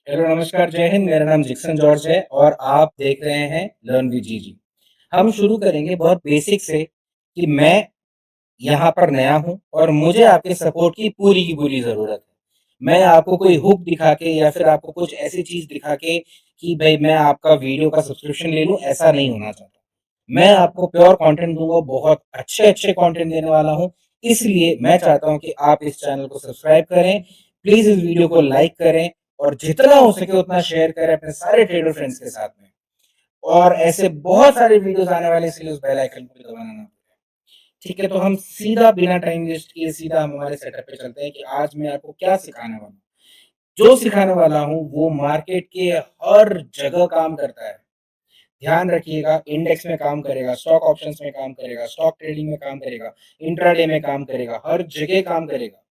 Hello नमस्कार, जय हिंद। मेरा नाम जिक्सन जॉर्ज है और आप देख रहे हैं लर्न विद जीजी। हम शुरू करेंगे बहुत बेसिक से कि मैं यहाँ पर नया हूँ और मुझे आपके सपोर्ट की पूरी ज़रूरत है। मैं आपको कोई हुक दिखा के या फिर आपको कुछ ऐसी चीज़ दिखा के कि भई मैं आपका वीडियो का सब्सक्रिप्शन ले लूँ, ऐसा नहीं होना चाहता। मैं आपको प्योर कंटेंट दूँगा, बहुत अच्छे-अच्छे कंटेंट देने वाला हूँ। इसलिए मैं चाहता हूँ कि आप इस चैनल को सब्सक्राइब करें, प्लीज़ इस वीडियो को लाइक करें और जितना हो सके उतना शेयर करें अपने सारे ट्रेडर फ्रेंड्स के साथ में। और ऐसे बहुत सारे वीडियोज़ आने वाले हैं, इसलिए उस बेल आइकन को भी दबाना ना भूलें। ठीक है, तो हम सीधा बिना टाइम वेस्ट किए सीधा हम हमारे सेटअप पे चलते हैं कि आज मैं आपको क्या सिखाने वाला हूँ। जो सिखाने वाला हूँ वो मार्केट के हर जगह काम करता है। ध्यान रखिएगा, इंडेक्स में काम करेगा, स्टॉक ऑप्शंस में काम करेगा, स्टॉक ट्रेडिंग में काम करेगा, इंट्राडे में काम करेगा, हर जगह काम करेगा।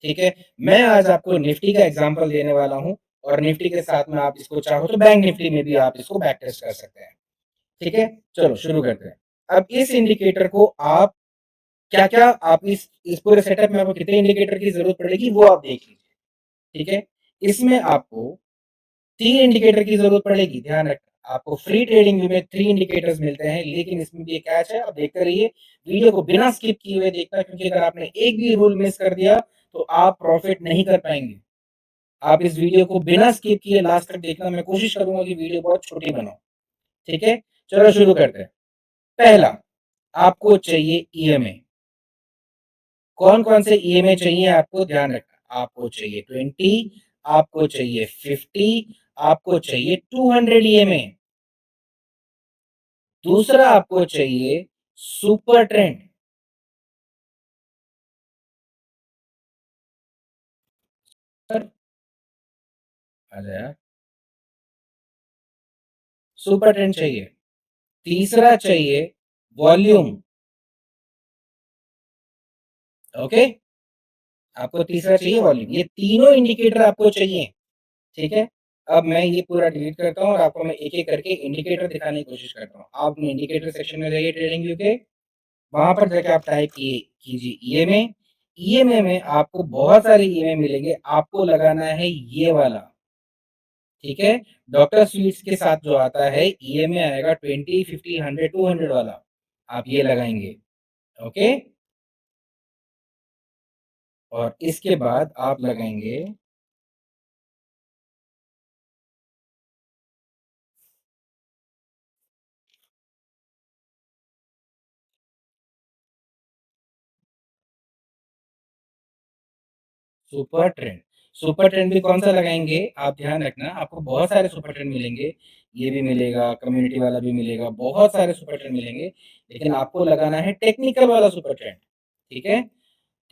ठीक है? मैं आज आपको निफ्टी का एग्ज़ाम्पल देने वाला हूँ और निफ्टी के साथ में आप इसको चाहो तो बैंक निफ्टी में भी आप इसको बैक टेस्ट कर सकते हैं। ठीक है? चलो शुरू करते हैं। अब इस इंडिकेटर को आप क्या-क्या आप इस पूरे सेटअप में आपको कितने इंडिकेटर की ज़रूरत पड़ेगी वो आप देख लीजिए। ठीक है? इसमें आपको 3 इंडिकेटर की ज़रूरत पड़ेगी, ध्यान रखना। आपको फ्री ट्रेडिंग व्यू में 3 इंडिकेटर्स मिलते हैं, लेकिन इसमें भी एक कैच है, आप देखते रहिए। वीडियो को बिना स्किप किए हुए देखना, क्योंकि अगर आपने एक भी रूल मिस कर दिया, तो आप प्रॉफ़िट नहीं कर पाएँगे। आप इस वीडियो को बिना स्किप किए लास्ट तक देखना, मैं कोशिश करूँगा कि वीडियो बहुत छोटी बनाऊँ। ठीक है? चलो शुरू करते हैं। पहला, आपको चाहिए ईएमए। कौन-कौन से ईएमए चाहिए आपको ध्यान रखना। आपको चाहिए 20, आपको चाहिए 50, आपको चाहिए 200 ईएमए। दूसरा आपको चाहिए सुपर ट्रेंड। पर आजा यार, सुपर ट्रेंड चाहिए। तीसरा चाहिए वॉल्यूम। ओके? आपको तीसरा चाहिए वॉल्यूम। ये तीनों इंडिकेटर आपको चाहिए। ठीक है? अब मैं ये पूरा डिलीट करता हूँ और आपको मैं एक-एक करके इंडिकेटर दिखाने की कोशिश करता हूँ। आप अपने इंडिकेटर सेक्शन में जाइए ट्रेडिंग व्यू के, वहाँ पर जाके आप टाइप कीजिए ईएमए। ईएमए में आपको बहुत सारे ईएमए मिलेंगे, आपको लगाना है ये वाला, ठीक है? डॉक्टर स्वीट्स के साथ जो आता है ईएमए आएगा 20, 50, 100, 200 वाला, आप ये लगाएँगे, ओके? और इसके बाद आप लगाएँगे सुपर ट्रेंड। सुपर ट्रेंड भी कौन-सा लगाएँगे, आप ध्यान रखना, आपको बहुत सारे सुपर ट्रेंड मिलेंगे। ये भी मिलेगा, कम्युनिटी वाला भी मिलेगा, बहुत सारे सुपर ट्रेंड मिलेंगे, लेकिन आपको लगाना है टेक्निकल वाला सुपर ट्रेंड, ठीक है?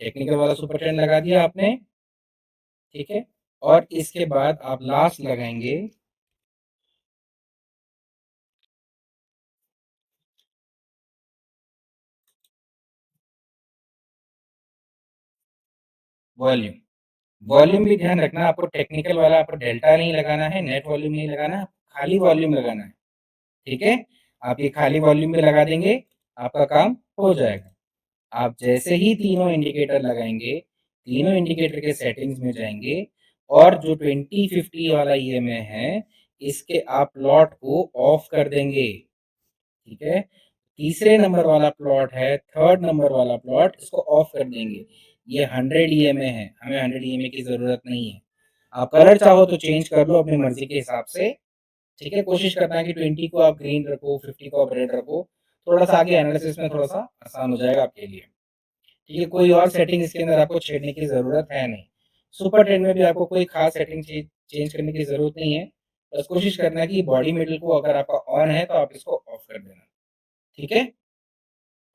टेक्निकल वाला सुपर ट्रेंड लगा दिया आपने, ठीक है? और इसके बाद आप लास्ट लगाएँगे वॉल्यूम। वॉल्यूम भी ध्यान रखना, आपको टेक्निकल वाला आपको डेल्टा नहीं लगाना है, नेट वॉल्यूम नहीं लगाना है, खाली वॉल्यूम लगाना है, ठीक है? आप ये खाली वॉल्यूम में लगा देंगे, आपका काम हो जाएगा। आप जैसे ही तीनों इंडिकेटर लगाएँगे, तीनों इंडिकेटर के सेटिंग्स में जाएँगे और जो 20-50 वाला ईएमए है, इसके आप प्लॉट को ऑफ कर देंगे, ठीक है? तीसरे नंबर वाला प्लॉट है, थर्ड नंबर वाला प्लॉट, इसको ऑफ कर देंगे। ये 100 ईएमए है, हमें 100 ईएमए की ज़रूरत नहीं है। आप कलर चाहो तो चेंज कर लो अपनी मर्ज़ी के हिसाब से, ठीक है? कोशिश करना है कि 20 को आप ग्रीन रखो, 50 को आप रेड रखो, थोड़ा-सा आगे एनालिसिस में थोड़ा-सा आसान हो जाएगा आपके लिए। ठीक है, कोई और सेटिंग इसके अंदर आपको छेड़ने की ज़रूरत है नहीं। सुपर ट्रेंड में भी आपको कोई ख़ास सेटिंग चेंज करने की ज़रूरत नहीं है। बस कोशिश करना है कि बॉडी मिडल को अगर आपका ऑन है तो आप इसको ऑफ कर देना, ठीक है?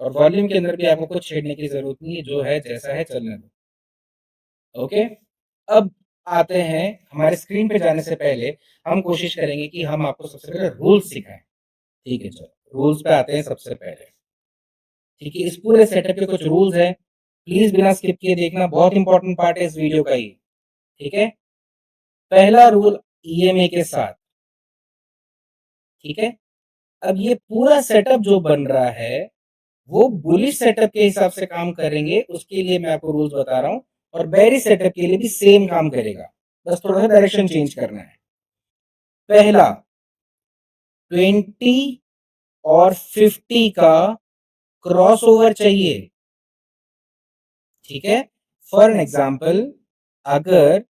और वॉल्यूम के अंदर भी आपको कुछ छेड़ने की ज़रूरत नहीं है, जो है जैसा है चलने दो, ओके? अब आते हैं हमारे स्क्रीन पे जाने से पहले हम कोशिश करेंगे कि हम आपको सबसे पहले रूल्स सिखाएँ, ठीक है? चलो, रूल्स पे आते हैं सबसे पहले, ठीक है? इस पूरे सेटअप के कुछ रूल्स हैं, प्लीज़ बिना स्किप किए देखना, बहुत इंपॉर्टेंट पार्ट है इस वीडियो का ये, ठीक है? पहला रूल ईएमए के साथ, ठीक है? अब ये पूरा सेटअप जो बन रहा है, वो बुलिश सेटअप के हिसाब से काम करेंगे, उसके लिए मैं आपको रूल्स बता रहा हूँ और बेयरिश सेटअप के लिए भी सेम काम करेगा। बस थोड़ा सा डायरेक्शन चेंज करना है। पहला 20 और 50 का क्रॉसओवर चाहिए, ठीक है। फॉर एन एग्जाम्पल, अगर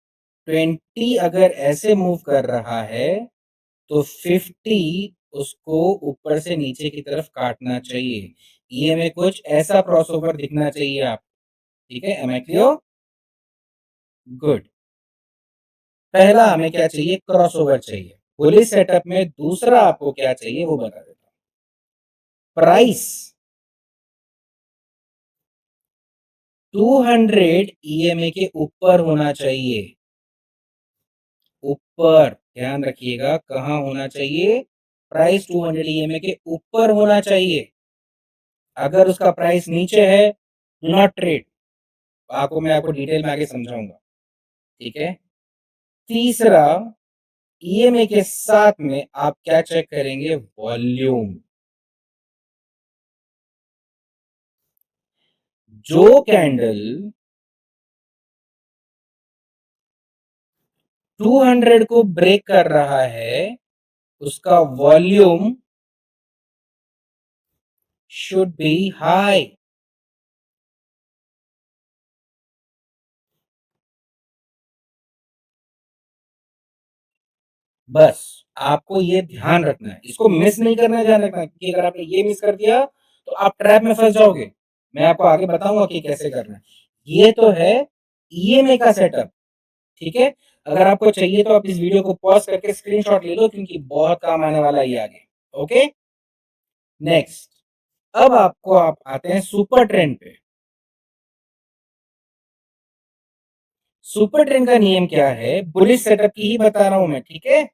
20 अगर ऐसे मूव कर रहा है तो 50 उसको ऊपर से नीचे की तरफ काटना चाहिए। ये में कुछ ऐसा क्रॉसओवर दिखना चाहिए आप, ठीक है। Am I clear? गुड। पहला हमें क्या चाहिए? क्रॉसओवर चाहिए। बुलिश सेटअप में दूसरा आपको क्या चाहिए वो बता देता हूं। प्राइस 200 ईएमए के ऊपर होना चाहिए। ऊपर, ध्यान रखिएगा कहां होना चाहिए? प्राइस 200 ईएमए के ऊपर होना चाहिए। अगर उसका प्राइस नीचे है, डू नॉट ट्रेड। मैं आपको डिटेल में आगे समझाऊंगा, ठीक है। तीसरा, ईएमए के साथ में आप क्या चेक करेंगे? वॉल्यूम। जो कैंडल 200 को ब्रेक कर रहा है उसका वॉल्यूम शुड बी हाई। बस आपको ये ध्यान रखना है, इसको मिस नहीं करना है, ध्यान रखना है, क्योंकि अगर आपने ये मिस कर दिया तो आप ट्रैप में फंस जाओगे। मैं आपको आगे बताऊंगा कि कैसे करना है। ये तो है ईएमए का सेटअप, ठीक है। अगर आपको चाहिए तो आप इस वीडियो को पॉज करके स्क्रीनशॉट ले लो, क्योंकि बहुत काम आने वाला है ये आगे। Okay, next. अब आपको आप आते हैं सुपर ट्रेंड पे। सुपर ट्रेंड का नियम क्या है? बुलिश सेटअप की ही बता रहा हूं मैं, ठीक है।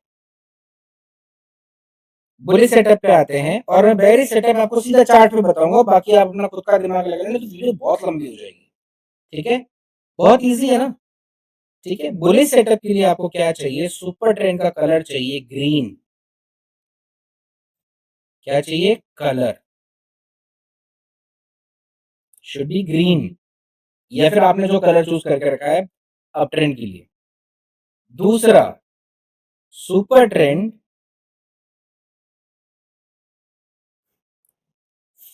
बुलिश सेटअप पे आते हैं और मैं बेरिश सेटअप आपको सीधा चार्ट पे बताऊंगा, बाकी आप अपना खुद का दिमाग लगा लेंगे तो वीडियो बहुत लंबी हो जाएगी, ठीक है। बहुत इजी है ना, ठीक है। बुलिश सेटअप के लिए आपको क्या चाहिए? सुपर ट्रेंड का कलर चाहिए ग्रीन। क्या चाहिए? कलर शुड बी ग्रीन, या फिर आपने जो कलर चूज करके रखा है अप ट्रेंड के लिए। दूसरा, सुपर ट्रेंड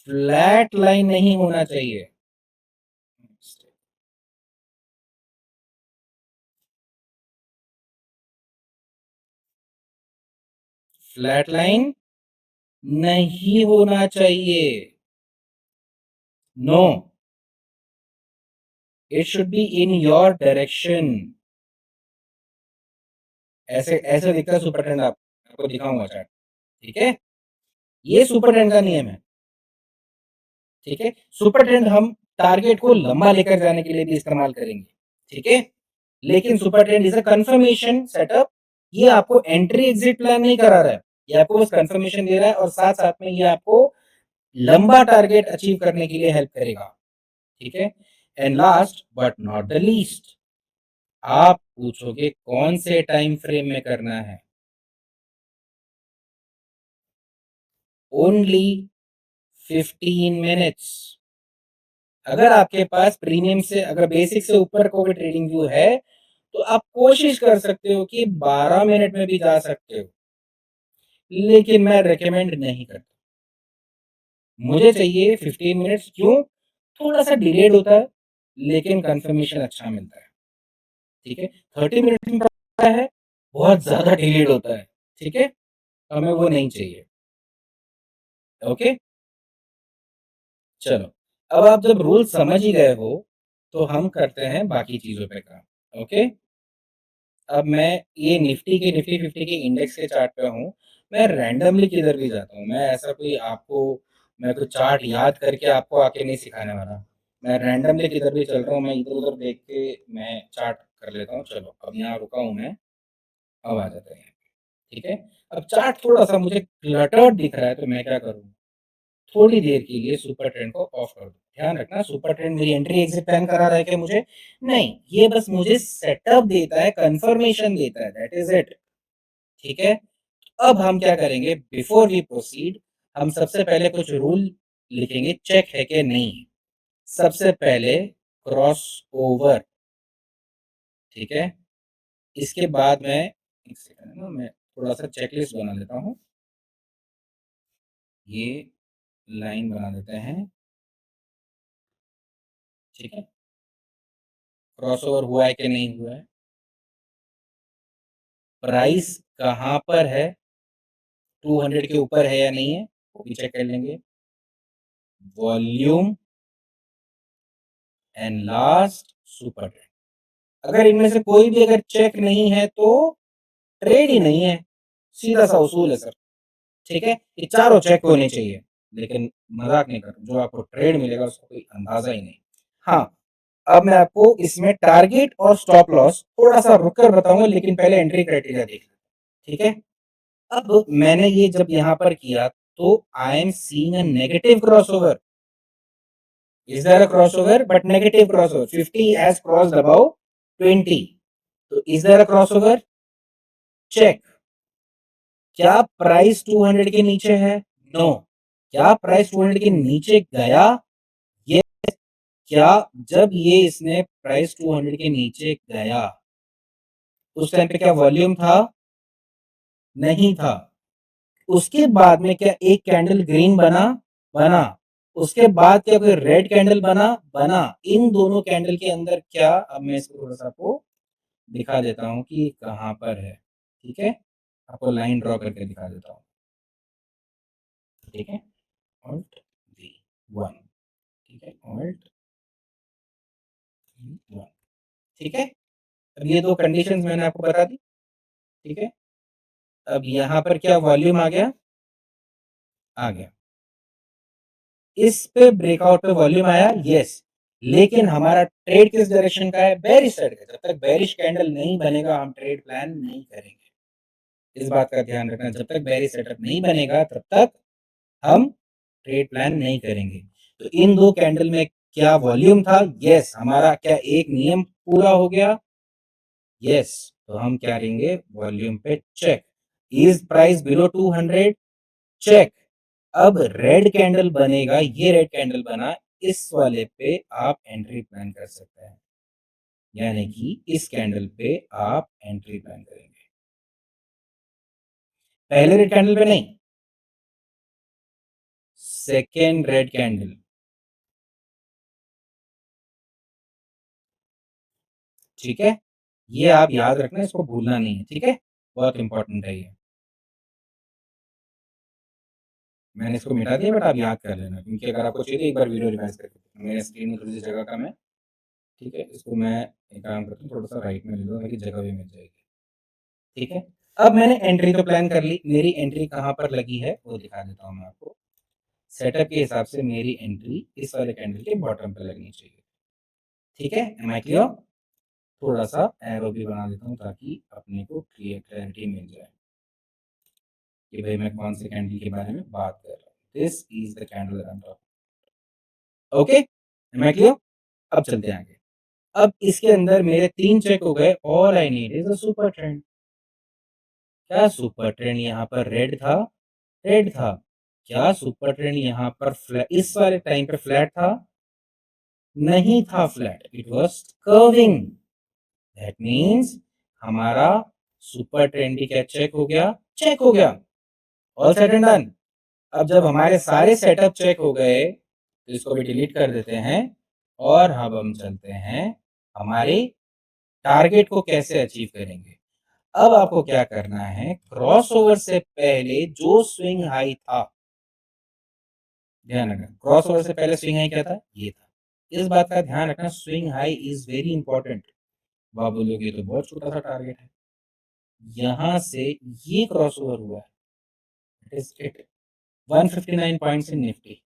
फ्लैट लाइन नहीं होना चाहिए। फ्लैट लाइन नहीं होना चाहिए। No, it should be in your direction. ऐसे ऐसे दिखता है सुपर ट्रेंड, आपको दिखाऊंगा चार्ट, ठीक है। ये सुपर ट्रेंड का नियम है, ठीक है। सुपर ट्रेंड हम टारगेट को लंबा लेकर जाने के लिए भी इस्तेमाल करेंगे, ठीक है। लेकिन super trend is a confirmation setup. ये आपको एंट्री एग्जिट प्लान नहीं करा रहा है, ये आपको बस कंफर्मेशन दे रहा है, और साथ साथ में ये आपको लंबा टारगेट अचीव करने के लिए हेल्प करेगा, ठीक है। And last but not the least, आप पूछोगे कौन से टाइम फ्रेम में करना है? Only 15 minutes. अगर आपके पास प्रीमियम से, अगर बेसिक से ऊपर को भी ट्रेडिंग व्यू है तो आप कोशिश कर सकते हो कि 12 मिनट में भी जा सकते हो, लेकिन मैं रेकमेंड नहीं करता। मुझे चाहिए 15 मिनट्स। क्यों? थोड़ा सा डिलेड होता है लेकिन कंफर्मेशन अच्छा मिलता है, ठीक है। 30 मिनट में पता है बहुत ज्यादा डिलेड होता है, ठीक है। हमें वो नहीं चाहिए। ओके, चलो। अब आप जब रूल समझ ही गए हो तो हम करते हैं बाकी चीजों पे काम। ओके, अब मैं ये निफ्टी 50 के इंडेक्स के चार्ट पे हूँ। मैं रैंडमली किधर भी जाता हूँ, मैं ऐसा कोई आपको, मैं कोई चार्ट याद करके आपको आके नहीं सिखाने वाला। मैं रैंडमली किधर भी चल रहा हूँ, मैं इधर उधर देख के मैं चार्ट कर लेता हूँ। चलो, अब यहाँ रुका हूँ मैं, अब आ जाते हैं, ठीक है। अब चार्ट थोड़ा सा मुझे क्लटर्ड दिख रहा है तो मैं क्या करूँ? थोड़ी देर के लिए सुपर ट्रेंड को ऑफ कर दो। ध्यान रखना, सुपर ट्रेंड मेरी एंट्री एग्जिट प्लान करा रहा है कि मुझे नहीं, ये बस मुझे सेटअप देता है, कंफर्मेशन देता है, दैट इज इट, ठीक है। अब हम क्या करेंगे? बिफोर वी प्रोसीड, हम सबसे पहले कुछ रूल लिखेंगे, चेक है कि नहीं। सबसे पहले क्रॉस ओवर, ठीक है। इसके बाद मैं एक सेकंड ना, मैं थोड़ा-सा चेकलिस्ट बना लेता हूँ। ये लाइन बना देते हैं, ठीक है? क्रॉसओवर हुआ है कि नहीं हुआ है? प्राइस कहाँ पर है? 200 के ऊपर है या नहीं है? वो भी चेक कर लेंगे। Volume and last super trend. अगर इनमें से कोई भी अगर चेक नहीं है तो ट्रेड ही नहीं है, सीधा सा उसूल है सर, ठीक है? ये चारों चेक होने चाहिए, लेकिन मजाक नहीं कर रहा, जो आपको ट्रेड मिलेगा उसका कोई अंदाजा ही नहीं। हाँ, अब मैं आपको इसमें टारगेट और स्टॉप लॉस थोड़ा सा रुक कर बताऊंगा, लेकिन पहले एंट्री क्राइटेरिया देख लें, ठीक है? अब मैंने ये जब यहाँ पर किया तो आई am seeing a negative crossover. Is there a crossover? But negative crossover. 50 has crossed above 20. So is there a crossover? Check. क्या प्राइस 200 के नीचे है? नो। क्या प्राइस 200 के नीचे गया? ये क्या जब ये इसने प्राइस 200 के नीचे गया उस टाइम पे क्या वॉल्यूम था? नहीं था। उसके बाद में क्या एक कैंडल ग्रीन बना? बना। उसके बाद क्या कोई रेड कैंडल बना? बना। इन दोनों कैंडल के अंदर क्या, अब मैं इसको थोड़ा सा आपको दिखा देता हूँ कि कहाँ पर है, ठीक है? आपको लाइन ड्रॉ करके दिखा देता हूँ, ठीक है? ऑल्ट वी वन, ठीक है? ऑल्ट वी वन, ठीक है? अब ये दो कंडीशंस मैंने आपको बता दी, ठीक है? अब यहाँ पर क्या वॉल्यूम आ गया? आ गया। इस पे ब्रेकआउट पे वॉल्यूम आया, यस। लेकिन हमारा ट्रेड किस डायरेक्शन का है? बेरिश साइड का। जब तक बेरिश कैंडल नहीं बनेगा हम ट्रेड प्लान नहीं करेंगे। इस बात का ध्यान रखना, जब तक बेरिश सेटअप नहीं बनेगा तब तक हम ट्रेड प्लान नहीं करेंगे। तो इन दो कैंडल में क्या वॉल्यूम था? यस। हमारा क्या एक नियम पूरा हो गया? यस। तो हम क्या करेंगे? वॉल्यूम पे check. Is price below 200? Check. अब रेड कैंडल बनेगा, ये रेड कैंडल बना, इस वाले पे आप एंट्री प्लान कर सकते हैं, यानी कि इस कैंडल पे आप एंट्री प्लान करेंगे। पहले रेड कैंडल पे नहीं, सेकेंड रेड कैंडल, ठीक है? ये आप याद रखना, इसको भूलना नहीं है, ठीक है? बहुत इंपॉर्टेंट है ये। मैंने इसको मिटा दिया, बट आप याद कर लेना, क्योंकि अगर आपको चाहिए एक बार वीडियो रिवाइज करके मेरे स्क्रीन में थोड़ी सी जगह कम है, ठीक है? इसको मैं एक काम करता हूँ, थोड़ा सा राइट में ले लूँगा ताकि जगह भी मिल जाएगी, ठीक है? अब मैंने एंट्री तो प्लान कर ली, मेरी एंट्री कहाँ पर लगी है वो दिखा देता हूँ मैं आपको। सेटअप के हिसाब से मेरी एंट्री इस वाले कैंडल के बॉटम पे लगनी चाहिए, ठीक है? Am I clear? थोड़ा सा एरो भी बना देता हूँ ताकि अपने को क्लियरिटी मिल जाए कि भाई मैं कौन से कैंडल के बारे में बात कर रहा हूँ। This is the candle I am talking. Okay, am I clear? अब चलते हैं आगे। अब इसके अंदर मेरे 3 चेक हो गए, all I need is a super trend. क्या सुपर ट्रेंड यहाँ पर रेड था? रेड था। क्या सुपर ट्रेंड यहाँ पर इस वाले टाइम पे फ्लैट था? नहीं था flat, it was curving. That means हमारा सुपर ट्रेंड भी क्या चेक हो गया? चेक हो गया। All set and done. अब जब हमारे सारे सेटअप चेक हो गए तो इसको भी डिलीट कर देते हैं, और अब हम चलते हैं हमारे टारगेट को कैसे अचीव करेंगे। अब आपको क्या करना है? क्रॉसओवर से पहले जो स्विंग हाई था, ध्यान रखना, क्रॉसओवर से पहले स्विंग हाई क्या था? ये था। इस बात का ध्यान रखना, swing high is very important. आप बोलोगे तो बहुत छोटा सा टारगेट है, यहां से ये क्रॉसओवर हुआ है, it is it 159 points in Nifty.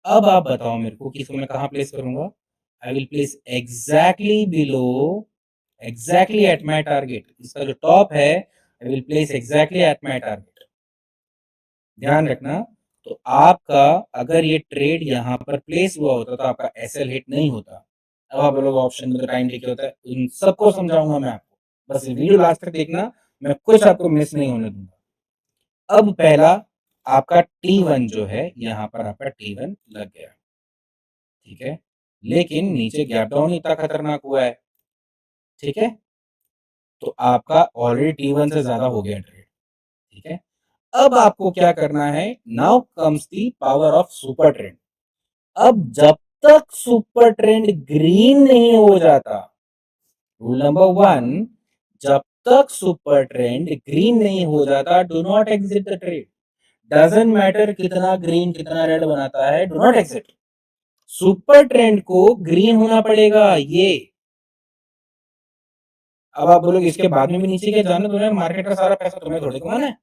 अब आप बताओ मेरे को कि इसको मैं कहाँ प्लेस करूंगा? I will place exactly below, exactly at my target. इसका जो टॉप है I will place exactly at my target. ध्यान रखना। तो आपका अगर ये ट्रेड यहाँ पर प्लेस हुआ होता तो आपका एसएल हिट नहीं होता। अब आप लोग ऑप्शन में तो टाइम देखिए होता है, इन सबको समझाऊंगा मैं आपको, बस वीडियो लास्ट तक देखना, मैं कुछ आपको मिस नहीं होने दूंगा। अब पहला आपका T1 जो है, यहाँ पर आपका T1 लग गया, ठीक है? लेकिन नीचे गैप डाउन इतना खतरनाक हुआ है, ठीक है? तो आपका ऑलरेडी T1 से ज़्यादा हो गया ट्रेड, ठीक है? अब आपको क्या करना है, now comes the power of super trend. अब जब तक सुपर ट्रेंड ग्रीन नहीं हो जाता, रूल नंबर 1, जब तक सुपर ट्रेंड ग्रीन नहीं हो जाता, do not exit the trade. Doesn't matter कितना ग्रीन कितना रेड बनाता है, do not exit. Super trend को ग्रीन होना पड़ेगा ये। अब आप बोलोगे इसके बाद में भी नीचे क्या जाने दो, मार्केट का सारा पैसा तुम्हें थोड़ी कमाना है,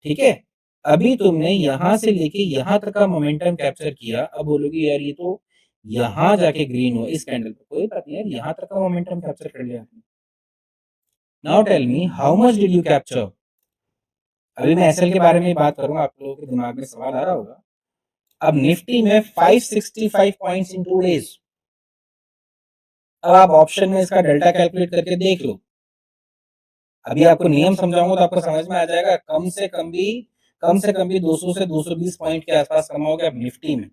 ठीक है? अभी तुमने यहां से लेके यहां तक का मोमेंटम कैप्चर किया, अब बोलोगे यार ये तो यहां जाके ग्रीन हो इस कैंडल पे, कोई बात नहीं यार, यहां तक का मोमेंटम कैप्चर कर लिया आपने। Now tell me how much did you capture. अभी मैं एसएल के बारे में बात करूंगा, आप लोगों के दिमाग में सवाल आ रहा होगा। अब निफ्टी में 565 पॉइंट्स इन 2 डेज। अब आप ऑप्शन में इसका डेल्टा कैलकुलेट करके देख लो। अभी आपको नियम समझाऊंगा तो आपको समझ में आ जाएगा। कम से कम भी 200 से 220 पॉइंट के आसपास कमाओगे आप निफ्टी में।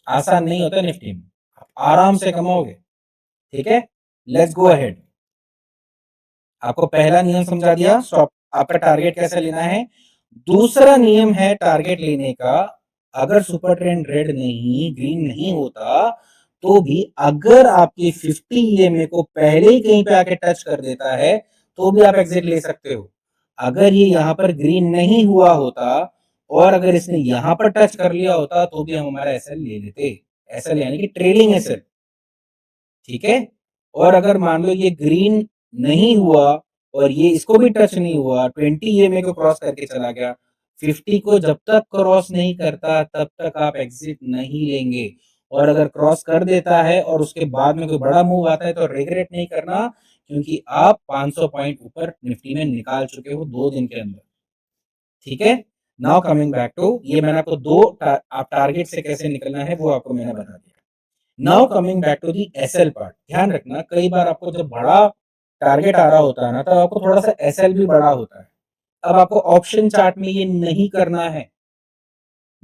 आसान नहीं होता निफ्टी में, आप आराम से कमाओगे, ठीक है? Let's go ahead. आपको पहला नियम समझा दिया, स्टॉप आपका टारगेट कैसे लेना है। दूसरा नियम है टारगेट लेने का, अगर सुपर ट्रेंड रेड नहीं ग्रीन नहीं होता तो भी अगर आपकी 50 ईएमए को पहले ही कहीं पे आके टच कर देता है तो भी आप एग्जिट ले सकते हो। अगर ये यहां पर ग्रीन नहीं हुआ होता और अगर इसने यहां पर टच कर लिया होता तो भी हम हमारा एसएल ले लेते। एसएल यानी कि ट्रेलिंग एसएल, ठीक है? और अगर मान लो ये ग्रीन नहीं हुआ और ये इसको भी टच नहीं हुआ, 20 ईएमए को क्रॉस करके चला गया, 50 को जब तक क्रॉस नहीं करता तब तक आप एग्जिट नहीं लेंगे। और अगर क्रॉस कर देता है और उसके बाद में कोई बड़ा मूव आता है तो रिग्रेट नहीं करना, क्योंकि आप 500 पॉइंट ऊपर निफ्टी में निकाल चुके हो 2 दिन के अंदर, ठीक है? नाउ कमिंग बैक टू, ये मैंने आपको आप टारगेट से कैसे निकलना है वो आपको मैंने बता दिया। Now coming back to the SL part, ध्यान रखना कई बार आपको जब बड़ा टारगेट आ रहा होता है ना तो आपको थोड़ा सा एसएल भी बड़ा होता है। अब आपको ऑप्शन चार्ट में ये नहीं करना है,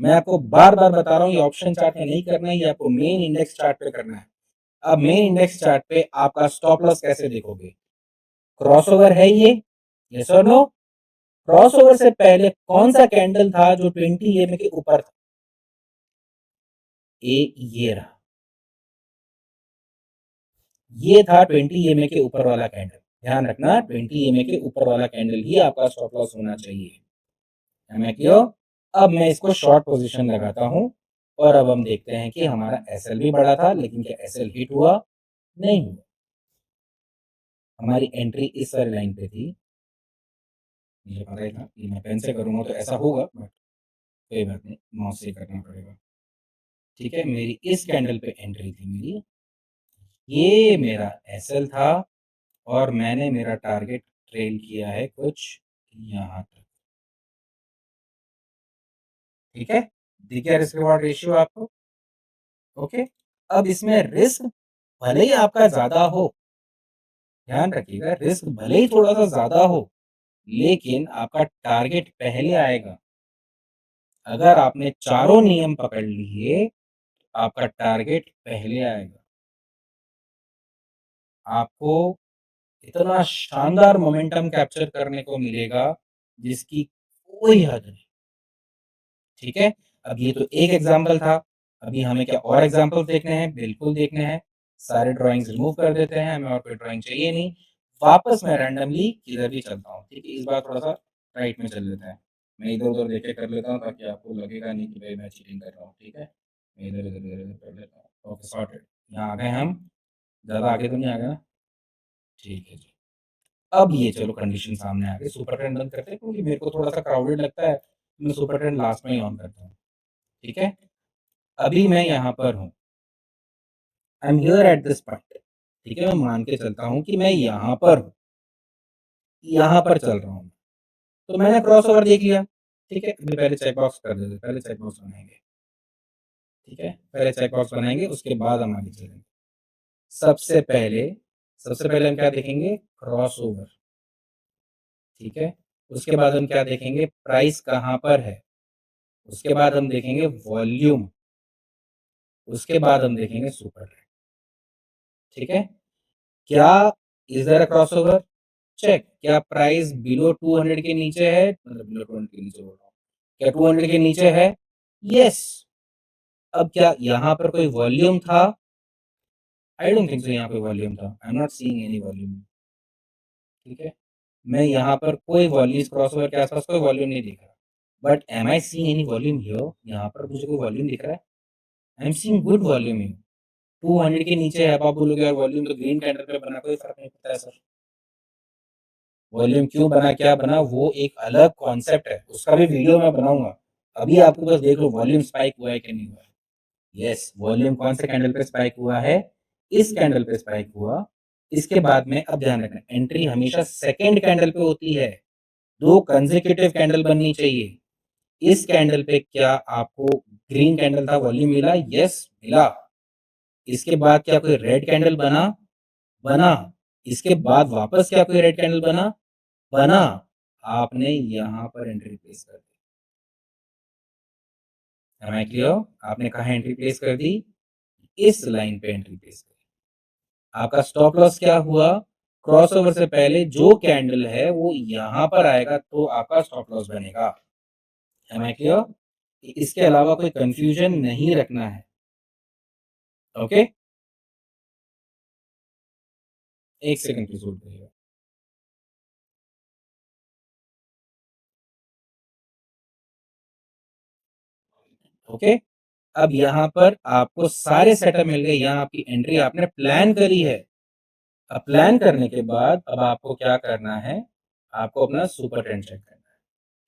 मैं आपको बार बार बता रहा हूँ, ये ऑप्शन चार्ट में नहीं करना है, ये आपको मेन इंडेक्स चार्ट पे करना है। अब मेन इंडेक्स चार्ट पे आपका स्टॉप लॉस कैसे देखोगे, क्रॉसओवर है ये, यस और नो? क्रॉसओवर से पहले कौन सा कैंडल था जो 20 ईएमए के ऊपर था? ये रहा, ये था 20 ईएमए के ऊपर वाला कैंडल। ध्यान रखना 20 ईएमए के ऊपर वाला कैंडल ही आपका स्टॉप लॉस होना चाहिए। मैं क्यों? अब मैं इसको शॉर्ट पोजीशन लगाता हूं और अब हम देखते हैं कि हमारा एसएल भी बड़ा था, लेकिन क्या एसएल हिट हुआ? नहीं हुआ। हमारी एंट्री इस वाली लाइन पे थी, मुझे पता ही था कि मैं पेन से करूंगा तो ऐसा होगा, बट कोई बात नहीं, माउस से करना पड़ेगा, ठीक है? मेरी इस कैंडल पे एंट्री थी मेरी, ये मेरा एसएल था और मैंने मेरा टारगेट ट्रेल किया है कुछ यहाँ तक, ठीक है? दिख गया रिस्क रिवॉर्ड रेशियो आपको? ओके। अब इसमें रिस्क भले ही आपका ज्यादा हो, ध्यान रखिएगा, रिस्क भले ही थोड़ा सा ज्यादा हो, लेकिन आपका टारगेट पहले आएगा। अगर आपने चारों नियम पकड़ लिए, आपका टारगेट पहले आएगा। आपको इतना शानदार मोमेंटम कैप्चर करने को मिलेगा जिसकी कोई हद नहीं, ठीक है? अब ये तो एक एग्जाम्पल था, अभी हमें क्या और एग्जाम्पल देखने हैं? बिल्कुल देखने हैं। सारे ड्राइंग्स रिमूव कर देते हैं, हमें और कोई ड्राइंग चाहिए नहीं। वापस मैं रैंडमली किधर भी चलता हूँ, ठीक है? इस बार थोड़ा सा राइट में चल लेता है, मैं इधर उधर देख के कर लेता हूँ ताकि आपको लगेगा नहीं कि भाई मैं चीटिंग कर रहा हूँ, ठीक है? मैं इधर इधर इधर इधर कर लेता हूँ। Okay, sorted. यहाँ आ गए हम, ज़्यादा आगे तो नहीं आ गए ना? ठीक है जी। अब ये चलो कंडीशन सामने आ गई, सुपर ट्रेंड बंद करते हैं क्योंकि मेरे को थोड़ा सा क्राउडेड लगता है, मैं सुपर ट्रेंड लास्ट में ही ऑन करता हूँ, ठीक है? अभी मैं यहाँ पर हूँ, I am here at this point, ठीक है? मैं मान के चलता हूँ कि मैं यहाँ पर हूँ, यहाँ पर चल रहा हूँ, तो मैंने क्रॉस ओवर देख लिया, ठीक है? अभी पहले चेक बॉक्स कर देते, पहले चेक बॉक्स बनाएंगे, ठीक है? पहले चेक बॉक्स बनाएंगे, उसके बाद हम आगे चलेंगे। सबसे पहले सबसे पहले हम क्या देखेंगे? क्रॉस ओवर, ठीक है? उसके बाद हम क्या देखेंगे? प्राइस कहाँ पर है। उसके बाद हम देखेंगे वॉल्यूम, उसके बाद हम देखेंगे सुपर ट्रेंड, ठीक है? क्या is there a crossover? Check. क्या प्राइस बिलो 200 के नीचे है? मतलब बिलो 200 के नीचे बोल रहा हूँ, क्या 200 के नीचे है? यस। अब क्या यहाँ पर कोई वॉल्यूम था? आई डोंट थिंक सो यहाँ पे वॉल्यूम था। I am not seeing any volume. ठीक है, मैं यहाँ पर कोई वॉल्यूम, इस क्रॉसओवर के आसपास कोई वॉल्यूम नहीं दिख रहा। But am I seeing any volume here? यहाँ पर मुझे कोई वॉल्यूम दिख रहा है? I am seeing good volume here. 200 के नीचे है, अब आप बोलोगे यार वॉल्यूम तो ग्रीन कैंडल पे बना, कोई फर्क नहीं पड़ता है सर। वॉल्यूम क्यों बना, क्या बना, वो एक अलग कॉन्सेप्ट है, उसका भी वीडियो मैं बनाऊंगा। अभी आपको बस देख लो वॉल्यूम स्पाइक हुआ है कि नहीं हुआ है। यस, वॉल्यूम कौन से कैंडल पे स्पाइक हुआ है? इस कैंडल पे स्पाइक हुआ। इसके बाद में अब ध्यान रखना, एंट्री हमेशा सेकेंड कैंडल पे होती है। दो कंसेक्यूटिव कैंडल बननी चाहिए। इस कैंडल पे क्या आपको ग्रीन कैंडल था, वॉल्यूम मिला? यस मिला। इसके बाद क्या कोई रेड कैंडल बना? बना। इसके बाद वापस क्या कोई रेड कैंडल बना? बना। आपने यहां पर एंट्री प्लेस कर दी। Am I clear? आपने कहा एंट्री प्लेस कर दी? इस लाइन पे एंट्री प्लेस कर दी। आपका स्टॉप लॉस क्या हुआ? क्रॉसओवर से पहले जो कैंडल है वो यहां पर आएगा तो आपका स्टॉप लॉस बनेगा। Am I clear? इसके अलावा कोई कंफ्यूजन नहीं रखना है। ओके, एक सेकंड प्लीज होल्ड करिएगा। ओके, अब यहाँ पर आपको सारे सेटअप मिल गए, यहाँ आपकी एंट्री आपने प्लान करी है। अब प्लान करने के बाद अब आपको क्या करना है? आपको अपना सुपर ट्रेंड चेक करना है।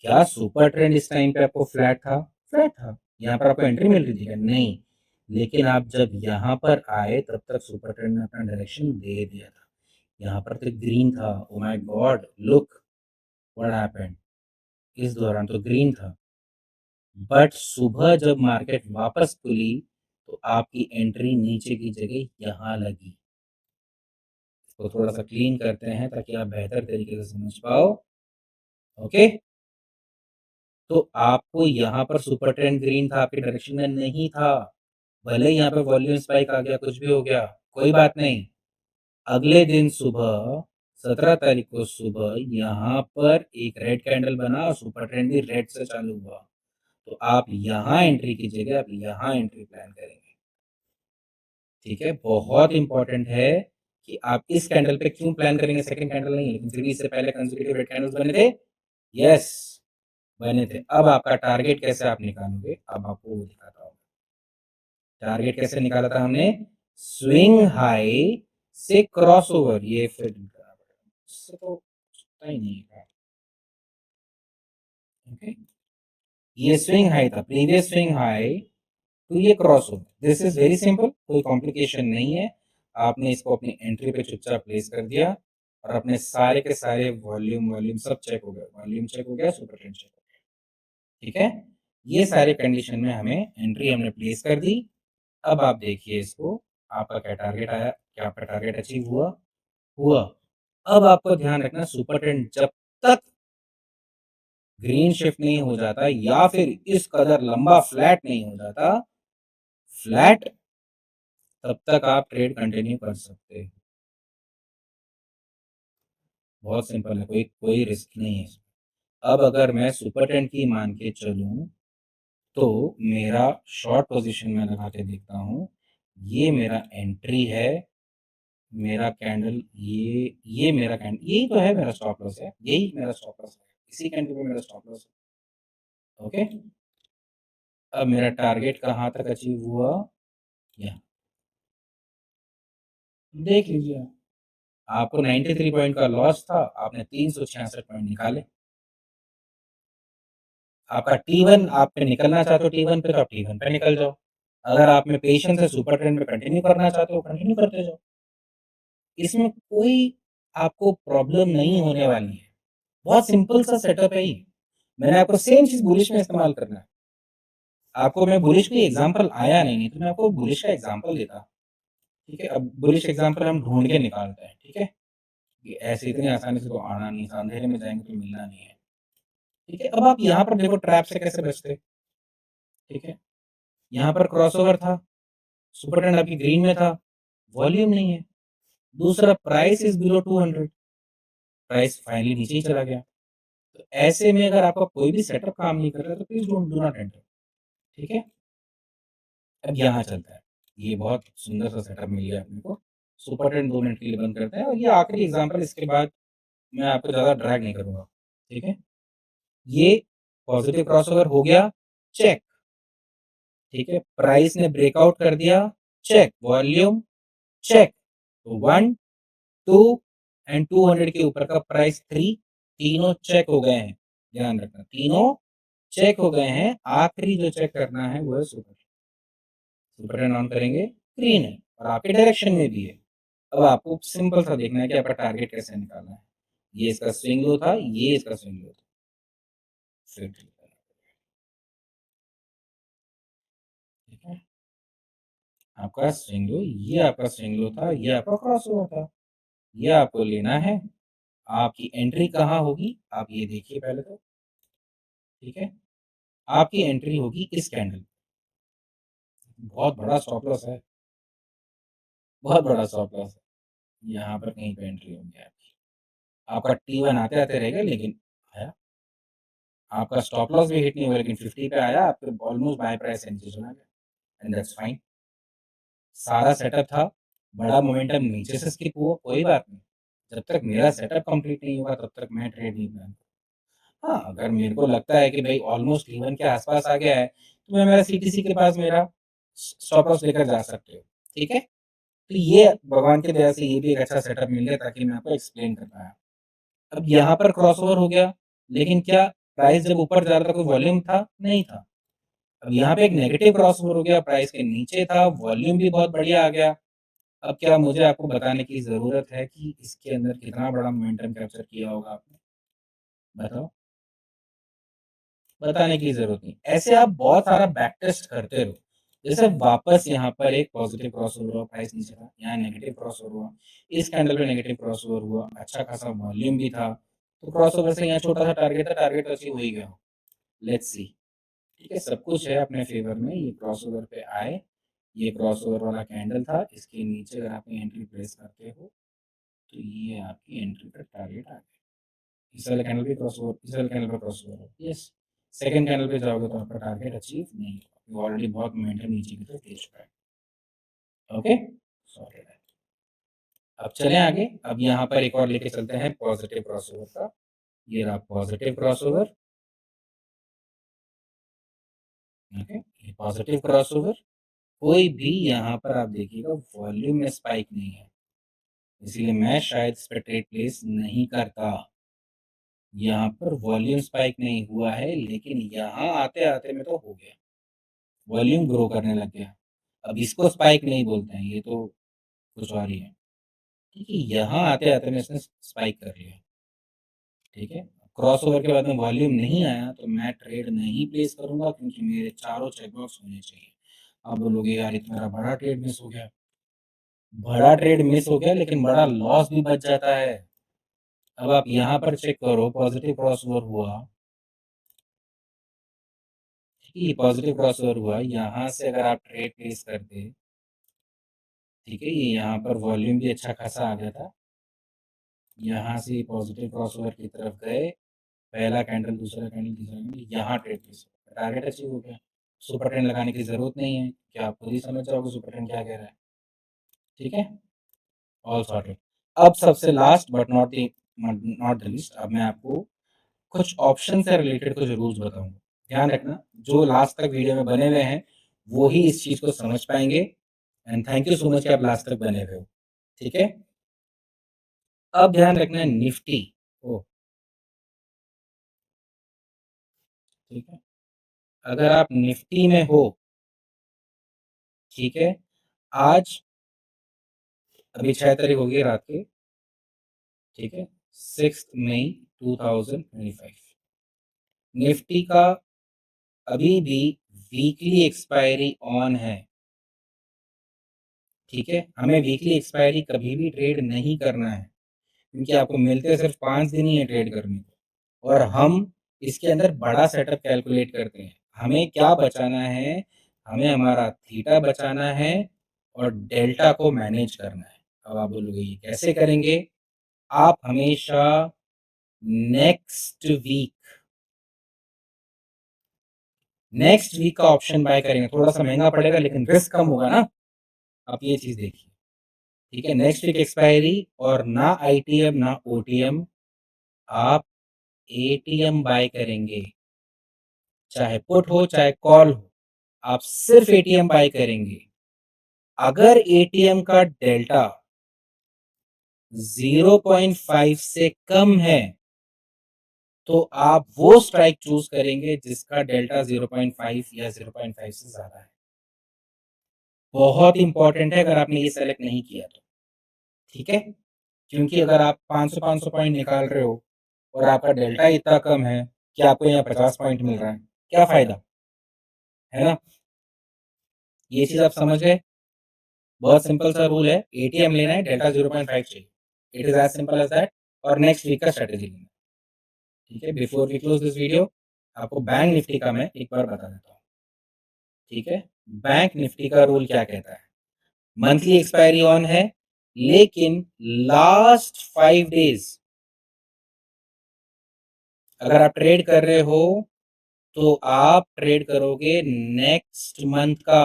क्या सुपर ट्रेंड इस टाइम पे आपको फ्लैट था? फ्लैट था। यहाँ पर आपको एंट्री मिल रही थी क्या? नहीं। लेकिन आप जब यहाँ पर आए तब तक सुपर ट्रेंड ने अपना डायरेक्शन दे दिया था। यहाँ पर तो ग्रीन था। Oh my God, look what happened. इस दौरान तो ग्रीन था, बट सुबह जब मार्केट वापस खुली तो आपकी एंट्री नीचे की जगह यहाँ लगी। इसको थोड़ा सा क्लीन करते हैं ताकि आप बेहतर तरीके से समझ पाओ। ओके, तो आपको यहाँ पर सुपर ट्रेंड ग्रीन था, आपके डायरेक्शन में नहीं था। भले ही यहाँ पे वॉल्यूम स्पाइक आ गया, कुछ भी हो गया, कोई बात नहीं। अगले दिन सुबह 17 तारीख को सुबह यहाँ पर एक रेड कैंडल बना और सुपर ट्रेंड भी रेड से चालू हुआ। तो आप यहाँ एंट्री की जगह आप यहाँ एंट्री प्लान करेंगे। ठीक है, बहुत इंपॉर्टेंट है कि आप इस कैंडल पे क्यों प्लान करेंगे, सेकंड कैंडल नहीं, लेकिन फिर भी इससे पहले कंसेक्यूटिव रेड कैंडल्स बने थे। यस, बने थे। अब आपका टारगेट कैसे आप निकालोगे, अब आपको वो दिखाता हूँ। टारगेट कैसे निकाला था हमने? स्विंग हाई से क्रॉसओवर, ये फिर इससे तो होता ही नहीं है। ओके, ये स्विंग हाई था, प्रीवियस स्विंग हाई तो ये cross over. This is very simple, कोई कॉम्प्लिकेशन नहीं है। आपने इसको अपनी एंट्री पे चुपचाप प्लेस कर दिया और अपने सारे के सारे वॉल्यूम वॉल्यूम सब चेक हो गया, वॉल्यूम चेक हो गया, सुपर ट्रेंड चेक हो गया। ठीक है, ये सारे कंडीशन में हमें एंट्री हमने प्लेस कर दी। अब आप देखिए इसको, आपका क्या टारगेट आया, क्या आपका टारगेट अचीव हुआ? हुआ। अब आपको ध्यान रखना, सुपर ट्रेंड जब तक ग्रीन शिफ्ट नहीं हो जाता या फिर इस कदर लंबा फ्लैट नहीं हो जाता, फ्लैट, तब तक आप ट्रेड कंटिन्यू कर सकते हैं। बहुत सिंपल है, कोई कोई रिस्क नहीं है इसमें। अब अगर मैं सुपर ट्रेंड की मान के चलूं तो मेरा शॉर्ट पोजीशन में लगा के देखता हूं, ये मेरा एंट्री है, मेरा कैंडल, ये मेरा कैंडल, यही तो है मेरा स्टॉप लॉस है, यही मेरा स्टॉप लॉस है, इसी कैंडल पे मेरा स्टॉप लॉस है। ओके, अब मेरा टारगेट कहाँ तक अचीव हुआ? यहाँ देख लीजिए। आपको 93 पॉइंट का लॉस था, आपने 366 पॉइंट निकाले। आपका T1 आप पे निकलना चाहते हो, T1 पे तो आप T1 पे निकल जाओ। अगर आप में पेशेंस है, सुपर ट्रेंड पे कंटिन्यू करना चाहते हो, कंटिन्यू करते जाओ। इसमें कोई आपको प्रॉब्लम नहीं होने वाली है। बहुत सिंपल सा सेटअप है ये। मैंने आपको सेम चीज बुलिश में इस्तेमाल करना है। आपको मैं बुलिश की एग्जांपल आया नहीं, तो मैं आपको बुलिश का एग्जांपल देता। ठीक है, अब बुलिश एग्जांपल हम ढूंढ के निकालते हैं। ठीक है, ये ऐसे इतनी आसानी से तो आना नहीं, अंधेरे में जाएंगे तो मिलना नहीं है। ठीक है, अब आप यहाँ पर देखो ट्रैप से कैसे बचते। ठीक है, यहाँ पर क्रॉसओवर था, सुपर ट्रेंड आपकी ग्रीन में था, वॉल्यूम नहीं है, दूसरा price is below 200, price finally नीचे ही चला गया। तो ऐसे में अगर आपका कोई भी सेटअप काम नहीं कर रहा है तो please don't do not enter. ठीक है, अब यहाँ चलता है। ये बहुत सुंदर सा सेटअप मिल गया अपने को। सुपर ट्रेंड 2 मिनट के लिए बंद करते हैं और ये आखिरी एग्जाम्पल, इसके बाद मैं आपको ज़्यादा ड्रैग नहीं करूँगा। ठीक है, ये पॉजिटिव क्रॉसओवर हो गया, चेक। ठीक है, प्राइस ने ब्रेकआउट कर दिया, चेक। Volume check. तो 1, 2 एंड 200 के ऊपर का प्राइस 3, तीनों चेक हो गए हैं। ध्यान रखना, तीनों चेक हो गए हैं। आखिरी जो चेक करना है वो है सुपर। सुपर ट्रेंड ऑन करेंगे, ग्रीन है और आपके डायरेक्शन में भी है। अब आपको सिंपल सा देखना है कि आपका टारगेट कैसे निकालना है। ये इसका स्विंग लो था, ये इसका स्विंग लो था। फिर ठीक है, आपका स्विंग लो, ये आपका स्विंग लो था, ये आपका क्रॉस ओवर था। ये आपको लेना है। आपकी एंट्री कहाँ होगी आप ये देखिए पहले तो। ठीक है, आपकी एंट्री होगी इस कैंडल। बहुत बड़ा स्टॉप लॉस है, बहुत बड़ा स्टॉप लॉस है। यहाँ पर कहीं पे एंट्री होगी आपकी। आपका T1 आते-आते रहेगा लेकिन आया। आपका स्टॉप लॉस भी हिट नहीं हुआ लेकिन 50 पे आया, आपके ऑलमोस्ट बाय प्राइस से नीचे चला गया एंड दैट्स फाइन। सारा सेटअप था, बड़ा मोमेंटम नीचे से स्किप हुआ, कोई बात नहीं। जब तक मेरा सेटअप कंप्लीट नहीं हुआ तब तक मैं ट्रेड नहीं प्लान। हाँ, अगर मेरे को लगता है कि भाई ऑलमोस्ट T1 के आस-पास आ गया है, तो मैं मेरा CTC के पास मेरा स्टॉप लॉस लेकर जा सकते हो। ठीक है? तो ये भगवान की दया से ये भी एक अच्छा सेटअप मिल गया ताकि मैं आपको एक्सप्लेन कर पाया। अब यहाँ पर क्रॉसओवर हो गया, लेकिन क्या प्राइस जब ऊपर जा रहा था कोई वॉल्यूम था? नहीं था। अब यहाँ पे एक नेगेटिव क्रॉसओवर हो गया, प्राइस के नीचे था, वॉल्यूम भी बहुत बढ़िया आ गया। अब क्या मुझे आपको बताने की ज़रूरत है कि इसके अंदर कितना बड़ा मोमेंटम कैप्चर किया होगा आपने? बताओ? बताने की ज़रूरत नहीं। ऐसे आप बहुत सारा बैक टेस्ट करते रहो। जैसे वापस यहाँ पर एक पॉज़िटिव क्रॉसओवर हुआ, प्राइस नीचे था, यहाँ नेगेटिव क्रॉसओवर हुआ, इस कैंडल पे नेगेटिव क्रॉसओवर हुआ, अच्छा खासा वॉल्यूम भी था, तो क्रॉसओवर से यहाँ छोटा-सा टारगेट था, टारगेट तो अचीव हो ही गया। Let's see. ठीक है, सब कुछ है अपने फ़ेवर में, ये क्रॉसओवर पे आए, ये क्रॉसओवर वाला कैंडल था, इसके नीचे अगर आप एंट्री प्लेस करते हो, तो ये आपकी एंट्री का टारगेट आ गया। इस वाले कैंडल पे क्रॉसओवर, इस वाले कैंडल पे क्रॉसओवर हो। यस, सेकंड कैंडल पे जाओगे तो आपका टारगेट अचीव नहीं होगा। वो ऑलरेडी बहुत मोमेंटम नीचे की तरफ खींच चुका है। Okay, sorry. अब चलें आगे। अब यहाँ पर एक और लेके चलते हैं पॉजिटिव क्रॉसओवर का। ये रहा पॉजिटिव क्रॉसओवर। ओके, ये पॉजिटिव क्रॉसओवर। कोई भी यहाँ पर आप देखिएगा वॉल्यूम में स्पाइक नहीं है, इसीलिए मैं शायद इस पे ट्रेड प्लेस नहीं करता। यहाँ पर वॉल्यूम स्पाइक नहीं हुआ है, लेकिन यहाँ आते-आते में तो हो गया। वॉल्यूम ग्रो करने लग गया। अब इसको स्पाइक नहीं बोलते हैं, ये तो कुछ और ही है। ठीक है, यहाँ आते-आते में इसने स्पाइक कर लिया। ठीक है, क्रॉसओवर के बाद में वॉल्यूम नहीं आया तो मैं ट्रेड नहीं प्लेस करूँगा क्योंकि मेरे चारों चेक बॉक्स होने चाहिए। आप बोलोगे यार ये तो मेरा बड़ा ट्रेड मिस हो गया। बड़ा ट्रेड मिस हो गया लेकिन बड़ा लॉस भी बच जाता है। अब आप यहाँ पर चेक करो, पॉजिटिव क्रॉसओवर हुआ, ठीक है, ये पॉजिटिव क्रॉसओवर हुआ, यहाँ से अगर आप ट्रेड प्लेस करते, ठीक है, ये यहाँ पर वॉल्यूम भी अच्छा खासा आ गया था। यहाँ से पॉजिटिव क्रॉसओवर की तरफ गए, पहला कैंडल, दूसरा कैंडल, तीसरा कैंडल, यहाँ ट्रेड प्लेस हो गया, टारगेट अचीव हो गया। सुपर ट्रेंड लगाने की ज़रूरत नहीं है, क्या आप खुद ही समझ जाओगे सुपर ट्रेंड क्या कह रहा है। ठीक है, ऑल सॉर्टेड। अब सबसे last but not the least, अब मैं आपको कुछ ऑप्शन से रिलेटेड कुछ रूल्स बताऊँगा। ध्यान रखना, जो लास्ट तक वीडियो में बने हुए हैं, वो ही इस चीज़ को समझ पाएँगे and thank you so much कि आप लास्ट तक बने हुए हो। ठीक है? अब ध्यान रखना है निफ्टी। ओह! ठीक है? अगर आप निफ्टी में हो, ठीक है? आज अभी 6 तारीख हो गई रात के, ठीक है? 6th मई 2025। निफ्टी का अभी भी वीकली एक्सपायरी ऑन है, ठीक है? हमें वीकली एक्सपायरी कभी भी ट्रेड नहीं करना है, क्योंकि आपको मिलते सिर्फ 5 दिन ही है ट्रेड करने को और हम इसके अंदर बड़ा सेटअप कैलकुलेट करते हैं। हमें क्या बचाना है? हमें हमारा थीटा बचाना है और डेल्टा को मैनेज करना है। अब आप बोलोगे ये कैसे करेंगे? आप हमेशा नेक्स्ट वीक का ऑप्शन बाय करेंगे। थोड़ा-सा महँगा पड़ेगा लेकिन रिस्क कम होगा ना? आप ये चीज़ देखिए, ठीक है? नेक्स्ट वीक एक्सपायरी और ना आईटीएम ना ओटीएम, आप एटीएम बाय करेंगे। चाहे पुट हो चाहे कॉल हो, आप सिर्फ़ एटीएम बाय करेंगे। अगर एटीएम का डेल्टा 0.5 से कम है, तो आप वो स्ट्राइक चूज़ करेंगे जिसका डेल्टा 0.5 या 0.5 से ज़्यादा है। बहुत इम्पोर्टेंट है अगर आपने ये सेलेक्ट नहीं किया तो, ठीक है? क्योंकि अगर आप 500-500 पॉइंट निकाल रहे हो और आपका डेल्टा इतना कम है कि आपको यहाँ 50 पॉइंट मिल रहा है, क्या फ़ायदा? है ना? ये चीज़ आप समझ गए? बहुत सिंपल सा रूल है, एटीएम लेना है, डेल्टा 0.5 चाहिए। It is as simple as that और नेक्स्ट वीक का स्ट्रैटेजी लेना है, ठीक है? Before we close this video, आपको बैंक निफ्टी का मैं एक बार बता देता हूँ, ठीक है? बैंक निफ्टी का रूल क्या कहता है? मंथली एक्सपायरी ऑन है, लेकिन लास्ट 5 डेज़ अगर आप ट्रेड कर रहे हो, तो आप ट्रेड करोगे नेक्स्ट मंथ का।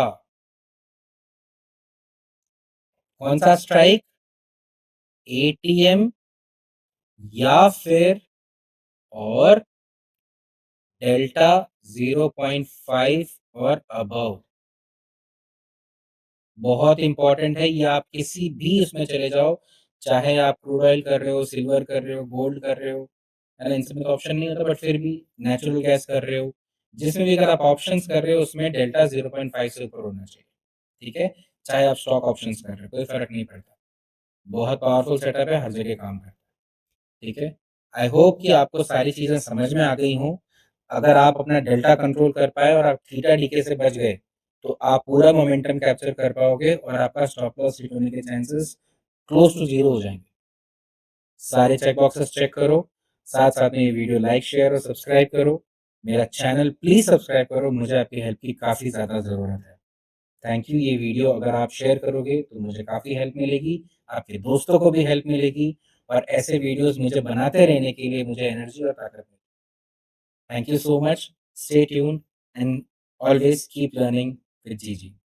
कौन-सा स्ट्राइक? एटीएम या फिर और डेल्टा 0.5 और अबव। बहुत इंपॉर्टेंट है ये, आप किसी भी उसमें चले जाओ, चाहे आप क्रूड ऑयल कर रहे हो, सिल्वर कर रहे हो, गोल्ड कर रहे हो, है ना? इनमें तो ऑप्शन नहीं होता बट फिर भी नेचुरल गैस कर रहे हो, जिसमें भी अगर आप ऑप्शंस कर रहे हो उसमें डेल्टा 0.5 से ऊपर होना चाहिए, ठीक है? चाहे आप स्टॉक ऑप्शंस कर रहे हो, कोई फ़र्क नहीं पड़ता। बहुत पावरफुल सेटअप है, हर जगह काम करता है, ठीक है? आई होप कि आपको सारी चीज़ें समझ में आ गई हों। अगर आप अपना डेल्टा कंट्रोल कर पाए और आप थीटा डीके से बच गए, तो आप पूरा मोमेंटम कैप्चर कर पाओगे और आपका स्टॉप लॉस हिट होने के चांसेस क्लोज़ टू ज़ीरो हो जाएँगे। सारे चेक बॉक्सेस चेक करो, साथ-साथ में ये वीडियो लाइक, शेयर और सब्सक्राइब करो। मेरा चैनल प्लीज़ सब्सक्राइब करो, मुझे आपकी हेल्प की काफ़ी ज़्यादा ज़रूरत है। Thank you. ये वीडियो अगर आप शेयर करोगे तो मुझे काफ़ी हेल्प मिलेगी, आपके दोस्तों को भी हेल्प मिलेगी और ऐसे वीडियोज़ मुझे बनाते रहने के लिए मुझे एनर्जी और ताकत मिलेगी। Thank you so much, stay tuned and always keep learning with जीजी।